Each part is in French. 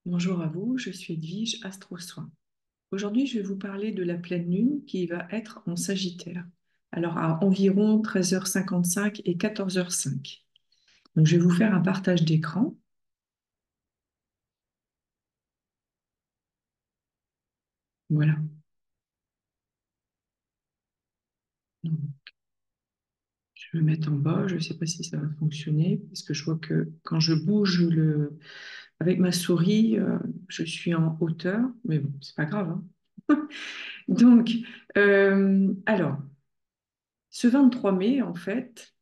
Bonjour à vous, je suis Edwige Astro Soin. Aujourd'hui, je vais vous parler de la pleine lune qui va être en Sagittaire. Alors, à environ 13h55 et 14h05. Donc, je vais vous faire un partage d'écran. Voilà. Donc, je vais me mettre en bas. Je ne sais pas si ça va fonctionner parce que je vois que quand je bouge avec ma souris, je suis en hauteur. Mais bon, c'est pas grave, hein. Donc, alors, ce 23 mai, en fait,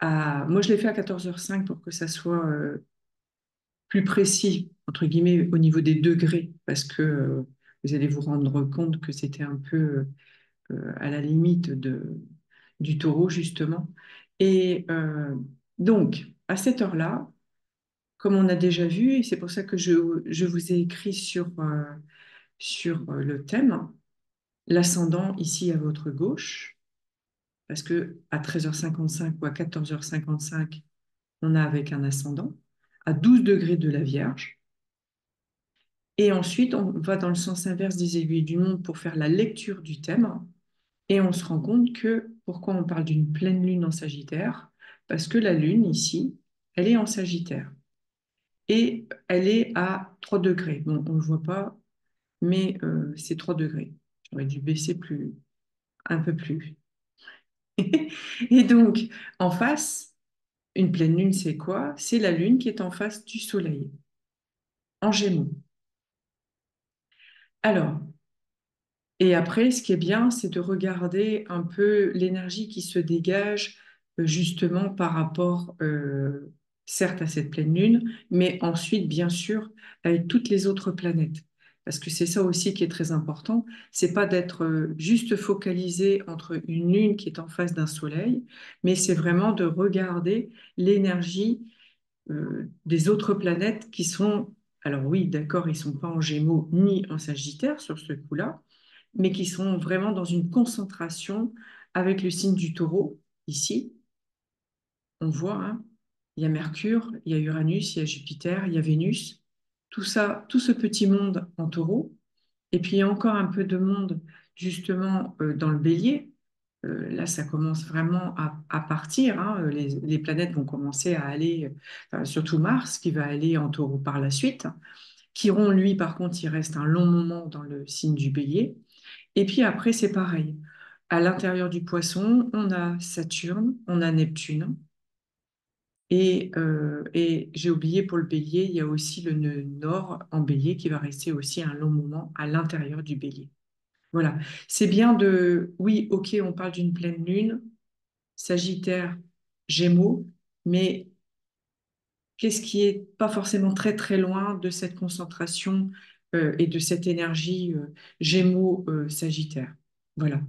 moi, je l'ai fait à 14h05 pour que ça soit plus précis, entre guillemets, au niveau des degrés, parce que vous allez vous rendre compte que c'était un peu à la limite du taureau, justement. Et donc, à cette heure-là, comme on a déjà vu, et c'est pour ça que je vous ai écrit sur le thème, l'ascendant ici à votre gauche, parce que à 13h55 ou à 14h55, on a avec un ascendant, à 12 degrés de la Vierge. Et ensuite, on va dans le sens inverse des aiguilles du monde pour faire la lecture du thème. Et on se rend compte que pourquoi on parle d'une pleine lune en Sagittaire? Parce que la lune, ici, elle est en Sagittaire. Et elle est à 3 degrés. Bon, on ne le voit pas, mais c'est 3 degrés. J'aurais dû baisser un peu plus. Et donc, en face, une pleine lune, c'est quoi? C'est la lune qui est en face du soleil, en Gémeaux. Alors, et après, ce qui est bien, c'est de regarder un peu l'énergie qui se dégage justement par rapport, certes, à cette pleine lune, mais ensuite, bien sûr, avec toutes les autres planètes. Parce que c'est ça aussi qui est très important, c'est pas d'être juste focalisé entre une lune qui est en face d'un soleil, mais c'est vraiment de regarder l'énergie des autres planètes qui sont, alors oui, d'accord, ils sont pas en Gémeaux ni en Sagittaire sur ce coup-là, mais qui sont vraiment dans une concentration avec le signe du Taureau. Ici, on voit, hein, il y a Mercure, il y a Uranus, il y a Jupiter, il y a Vénus, tout ça, tout ce petit monde en Taureau. Et puis il y a encore un peu de monde justement dans le Bélier. Là, ça commence vraiment à partir, hein. Les planètes vont commencer à aller, surtout Mars, qui va aller en Taureau par la suite. Chiron, lui, par contre, il reste un long moment dans le signe du Bélier. Et puis après, c'est pareil. À l'intérieur du Poisson, on a Saturne, on a Neptune. Et j'ai oublié pour le Bélier, il y a aussi le nœud nord en Bélier qui va rester aussi un long moment à l'intérieur du Bélier. Voilà. C'est bien de... Oui, ok, on parle d'une pleine lune, Sagittaire, Gémeaux, mais qu'est-ce qui est pas forcément très très loin de cette concentration et de cette énergie Gémeaux-Sagittaire. Voilà.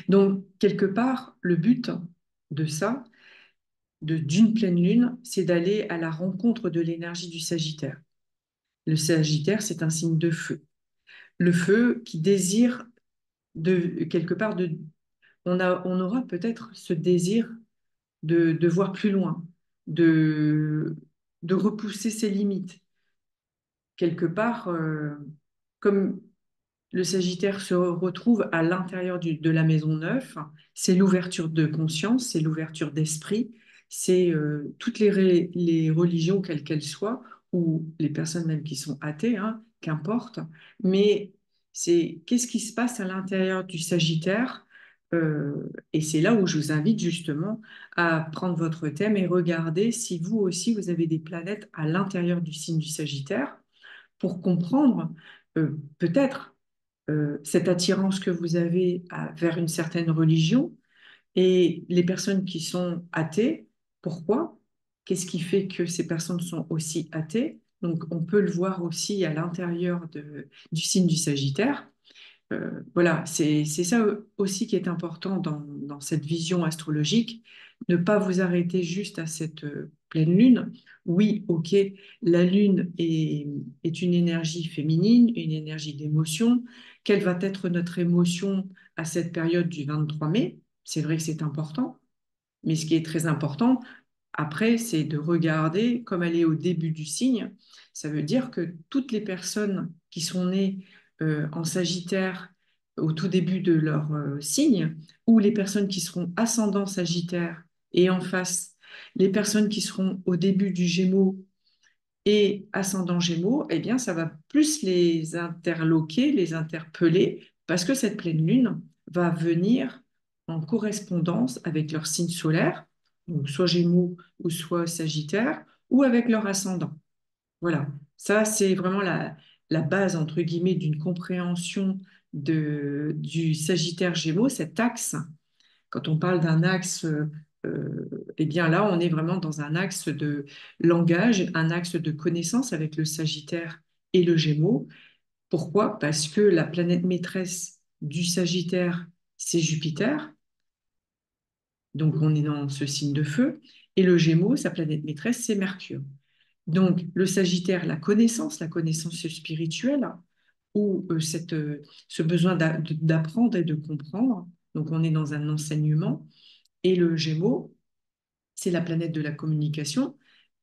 Donc, quelque part, le but de ça, d'une pleine lune, c'est d'aller à la rencontre de l'énergie du Sagittaire. Le Sagittaire, c'est un signe de feu. Le feu qui désire quelque part, on aura peut-être ce désir de voir plus loin, de, de repousser ses limites. Quelque part, comme le Sagittaire se retrouve à l'intérieur de la maison neuve, c'est l'ouverture de conscience, c'est l'ouverture d'esprit, c'est toutes les religions, quelles qu'elles soient, ou les personnes même qui sont athées, hein, qu'importe, mais c'est qu'est-ce qui se passe à l'intérieur du Sagittaire, et c'est là où je vous invite justement à prendre votre thème et regarder si vous aussi vous avez des planètes à l'intérieur du signe du Sagittaire pour comprendre peut-être cette attirance que vous avez vers une certaine religion et les personnes qui sont athées, pourquoi? Qu'est-ce qui fait que ces personnes sont aussi athées? Donc, on peut le voir aussi à l'intérieur du signe du Sagittaire. Voilà, c'est ça aussi qui est important dans cette vision astrologique, ne pas vous arrêter juste à cette pleine lune. Oui, ok, la lune est une énergie féminine, une énergie d'émotion. Quelle va être notre émotion à cette période du 23 mai? C'est vrai que c'est important, mais ce qui est très important, Après, c'est de regarder, comme elle est au début du signe, ça veut dire que toutes les personnes qui sont nées en Sagittaire au tout début de leur signe, ou les personnes qui seront ascendant Sagittaire, et en face, les personnes qui seront au début du Gémeaux et ascendant Gémeaux, eh bien, ça va plus les interloquer, les interpeller, parce que cette pleine lune va venir en correspondance avec leur signe solaire, donc soit Gémeaux ou soit Sagittaire, ou avec leur ascendant. Voilà, ça c'est vraiment la base, entre guillemets, d'une compréhension du Sagittaire Gémeaux, cet axe. Quand on parle d'un axe, eh bien là, on est vraiment dans un axe de langage, un axe de connaissance avec le Sagittaire et le Gémeaux. Pourquoi? Parce que la planète maîtresse du Sagittaire, c'est Jupiter, donc on est dans ce signe de feu, et le Gémeaux, sa planète maîtresse, c'est Mercure. Donc le Sagittaire, la connaissance spirituelle, ou ce besoin d'apprendre et de comprendre, donc on est dans un enseignement, et le Gémeaux, c'est la planète de la communication.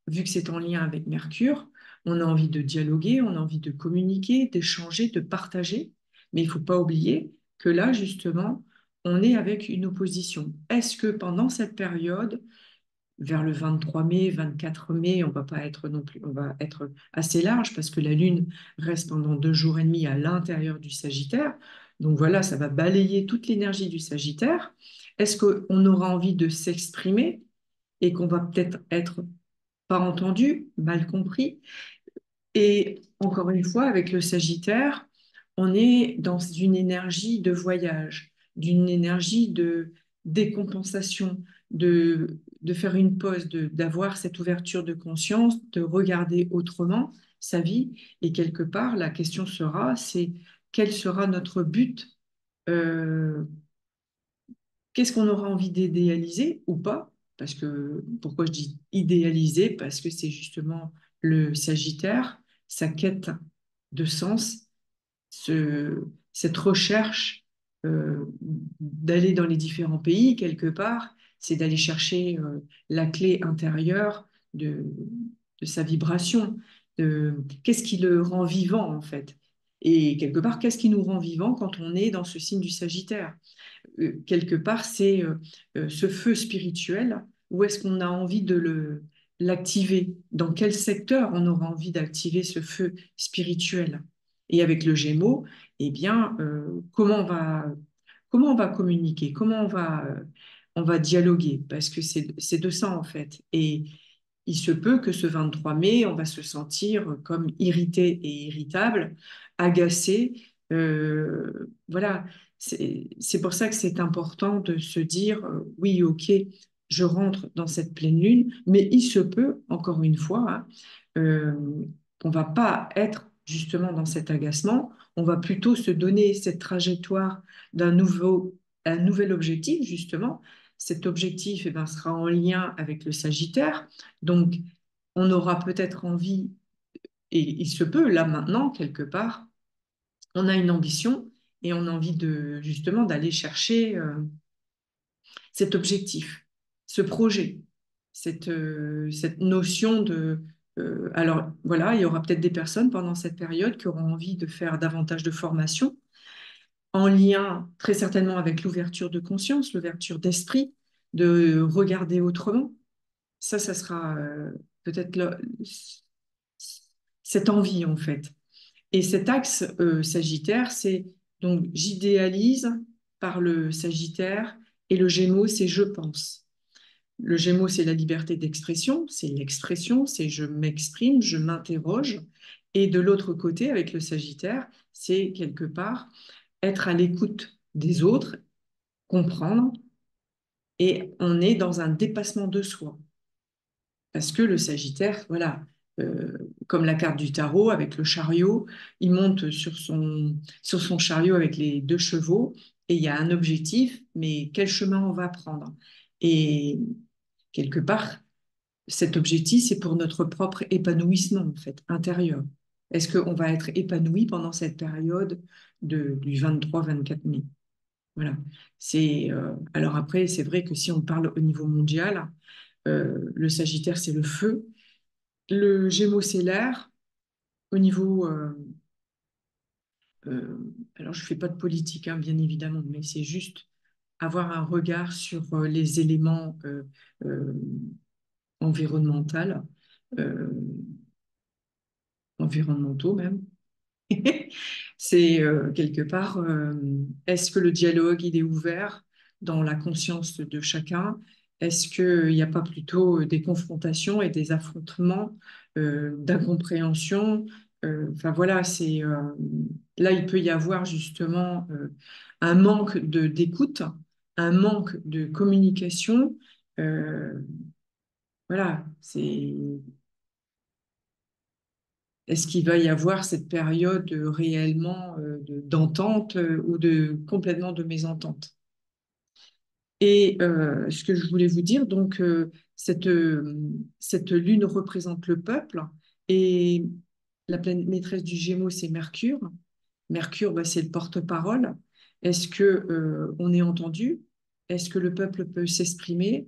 Vu que c'est en lien avec Mercure, on a envie de dialoguer, on a envie de communiquer, d'échanger, de partager. Mais il ne faut pas oublier que là, justement, on est avec une opposition. Est-ce que pendant cette période, vers le 23 mai, 24 mai, on va pas être non plus, on va être assez large parce que la Lune reste pendant 2 jours et demi à l'intérieur du Sagittaire. Donc voilà, ça va balayer toute l'énergie du Sagittaire. Est-ce qu'on aura envie de s'exprimer et qu'on va peut-être être pas entendu, mal compris? Et encore une fois, avec le Sagittaire, on est dans une énergie de voyage, d'une énergie de décompensation, de faire une pause, d'avoir cette ouverture de conscience, de regarder autrement sa vie. Et quelque part, la question sera, c'est quel sera notre but? euh, Qu'est-ce qu'on aura envie d'idéaliser ou pas? Parce que, pourquoi je dis idéaliser? Parce que c'est justement le Sagittaire, sa quête de sens, cette recherche d'aller dans les différents pays, quelque part, c'est d'aller chercher la clé intérieure de sa vibration, qu'est-ce qui le rend vivant en fait. Et quelque part, qu'est-ce qui nous rend vivant quand on est dans ce signe du Sagittaire? Quelque part, c'est ce feu spirituel, où est-ce qu'on a envie l'activer? Dans quel secteur on aura envie d'activer ce feu spirituel? Et avec le Gémeaux, eh bien, comment on va communiquer? Comment on va dialoguer? Parce que c'est de ça, en fait. Et il se peut que ce 23 mai, on va se sentir comme irrité et irritable, agacé. Voilà, c'est pour ça que c'est important de se dire, oui, ok, je rentre dans cette pleine lune, mais il se peut, encore une fois, hein, euh, qu'on va pas être justement dans cet agacement, on va plutôt se donner cette trajectoire un nouvel objectif, justement. Cet objectif, eh ben, sera en lien avec le Sagittaire, donc on aura peut-être envie, et il se peut, là maintenant, quelque part, on a une ambition et on a envie de justement d'aller chercher cet objectif, ce projet, cette notion de... alors voilà, il y aura peut-être des personnes pendant cette période qui auront envie de faire davantage de formation en lien très certainement avec l'ouverture de conscience, l'ouverture d'esprit, de regarder autrement. Ça sera peut-être cette envie en fait. Et cet axe Sagittaire, c'est donc j'idéalise par le Sagittaire et le Gémeaux, c'est je pense. Le Gémeaux, c'est la liberté d'expression, c'est l'expression, c'est je m'exprime, je m'interroge. Et de l'autre côté, avec le Sagittaire, c'est quelque part être à l'écoute des autres, comprendre, et on est dans un dépassement de soi. Parce que le Sagittaire, voilà, comme la carte du tarot avec le chariot, il monte sur son chariot avec les 2 chevaux et il y a un objectif, mais quel chemin on va prendre? Et quelque part, cet objectif, c'est pour notre propre épanouissement, en fait, intérieur. Est-ce qu'on va être épanoui pendant cette période du 23-24 mai? Voilà. Alors après, c'est vrai que si on parle au niveau mondial, Le Sagittaire, c'est le feu. Le Gémeaux, c'est l'air. Au niveau, alors je ne fais pas de politique, hein, bien évidemment, mais c'est juste avoir un regard sur les éléments euh, environnementaux, euh, environnementaux même. C'est quelque part, est-ce que le dialogue, il est ouvert dans la conscience de chacun? Est-ce qu'il n'y a pas plutôt des confrontations et des affrontements d'incompréhension? Enfin voilà, là, il peut y avoir justement un manque d'écoute, un manque de communication. Euh, voilà, est-ce qu'il va y avoir cette période réellement d'entente ou de complètement de mésentente? Et ce que je voulais vous dire, donc, cette lune représente le peuple et la planète maîtresse du Gémeaux, c'est Mercure. Mercure, bah, c'est le porte-parole. Est-ce que, on est entendu? Est-ce que le peuple peut s'exprimer?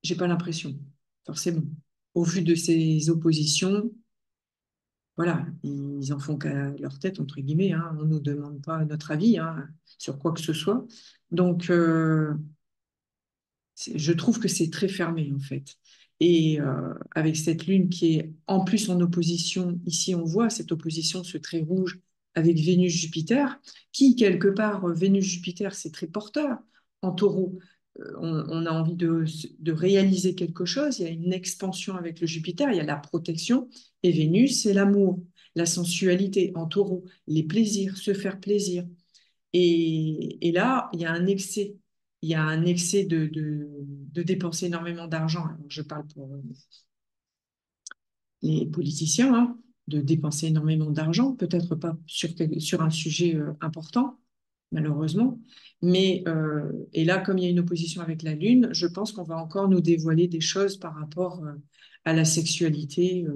J'ai pas l'impression, forcément. Au vu de ces oppositions, voilà, ils en font qu'à leur tête, entre guillemets, hein. On ne nous demande pas notre avis, hein, sur quoi que ce soit. Donc, je trouve que c'est très fermé, en fait. Et avec cette lune qui est en plus en opposition, ici on voit cette opposition, ce trait rouge avec Vénus-Jupiter, qui quelque part, Vénus-Jupiter, c'est très porteur en taureau. On a envie de réaliser quelque chose, il y a une expansion avec le Jupiter, il y a la protection, et Vénus, c'est l'amour, la sensualité en taureau, les plaisirs, se faire plaisir. Et là, il y a un excès. Il y a un excès de dépenser énormément d'argent. Alors, je parle pour les politiciens, hein, de dépenser énormément d'argent, peut-être pas sur un sujet important, malheureusement. Mais, et là, comme il y a une opposition avec la Lune, je pense qu'on va encore nous dévoiler des choses par rapport à la sexualité.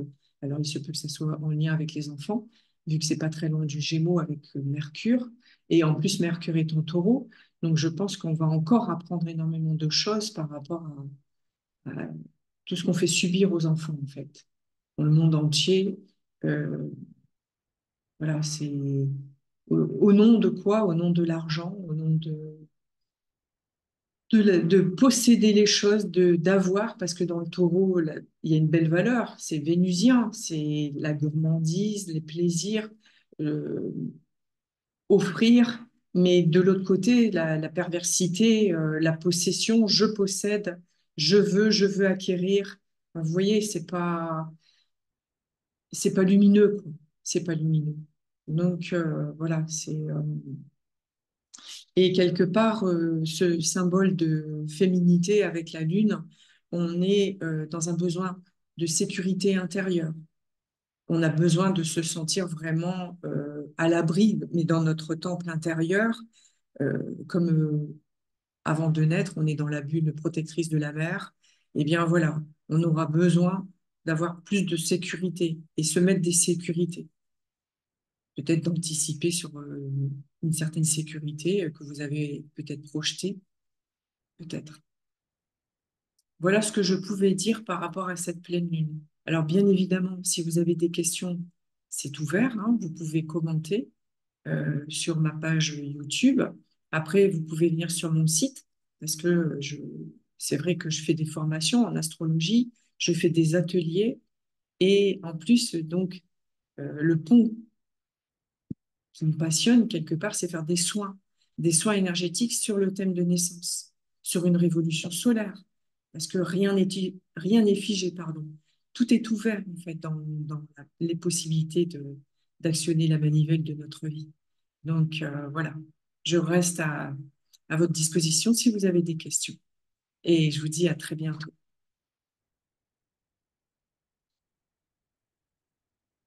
Alors, il se peut que ça soit en lien avec les enfants, vu que c'est pas très loin du Gémeaux avec Mercure. Et en plus, Mercure est en taureau. Donc, je pense qu'on va encore apprendre énormément de choses par rapport à tout ce qu'on fait subir aux enfants, en fait, dans le monde entier. Euh, voilà, c'est au nom de quoi? Au nom de l'argent, au nom de posséder les choses, d'avoir, parce que dans le taureau, il y a une belle valeur, c'est vénusien, c'est la gourmandise, les plaisirs, euh, offrir, mais de l'autre côté, la perversité, la possession, je possède, je veux acquérir. Enfin, vous voyez, c'est pas lumineux, quoi. C'est pas lumineux. Donc voilà, et quelque part ce symbole de féminité avec la lune, on est dans un besoin de sécurité intérieure. On a besoin de se sentir vraiment à l'abri, mais dans notre temple intérieur, comme avant de naître, on est dans la bulle protectrice de la mère. Eh bien voilà, on aura besoin d'avoir plus de sécurité et se mettre des sécurités, peut-être d'anticiper sur une certaine sécurité que vous avez peut-être projetée, peut-être. Voilà ce que je pouvais dire par rapport à cette pleine lune. Alors bien évidemment, si vous avez des questions, c'est ouvert, hein, vous pouvez commenter sur ma page YouTube. Après, vous pouvez venir sur mon site parce que c'est vrai que je fais des formations en astrologie, je fais des ateliers et en plus, donc, le pont qui me passionne quelque part, c'est faire des soins énergétiques sur le thème de naissance, sur une révolution solaire, parce que rien n'est figé, pardon. Tout est ouvert en fait dans les possibilités d'actionner la manivelle de notre vie. Donc voilà, je reste à votre disposition si vous avez des questions. Et je vous dis à très bientôt.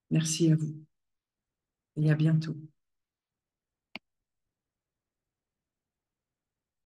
Merci à vous et à bientôt.